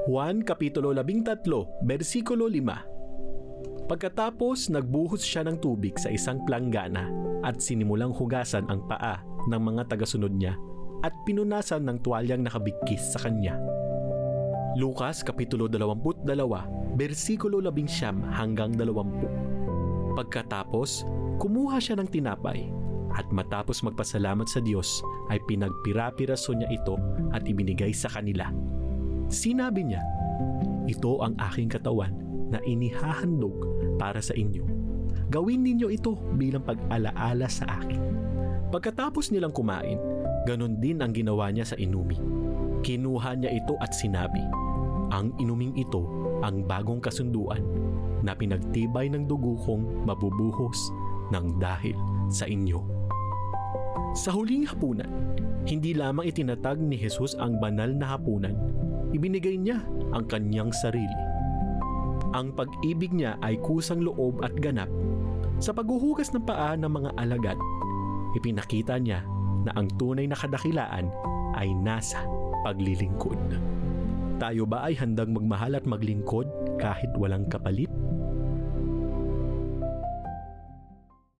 Juan Kapitulo 13, versikulo 5. Pagkatapos nagbuhos siya ng tubig sa isang planggana at sinimulang hugasan ang paa ng mga tagasunod niya at pinunasan ng tuwalyang nakabigkis sa kanya. Lucas Kapitulo 22, versikulo 11 hanggang 20. Pagkatapos, kumuha siya ng tinapay at matapos magpasalamat sa Diyos ay pinagpira-piraso niya ito at ibinigay sa kanila. Sinabi niya, "Ito ang aking katawan na inihahandog para sa inyo. Gawin ninyo ito bilang pag-alaala sa akin." Pagkatapos nilang kumain, ganon din ang ginawa niya sa inumin. Kinuha niya ito at sinabi, "Ang inuming ito ang bagong kasunduan na pinagtibay ng dugo kong mabubuhos ng dahil sa inyo." Sa huling hapunan, hindi lamang itinatag ni Jesus ang banal na hapunan, ibinigay niya ang kanyang sarili. Ang pag-ibig niya ay kusang loob at ganap. Sa paghuhugas ng paa ng mga alagad, ipinakita niya na ang tunay na kadakilaan ay nasa paglilingkod. Tayo ba ay handang magmahal at maglingkod kahit walang kapalit?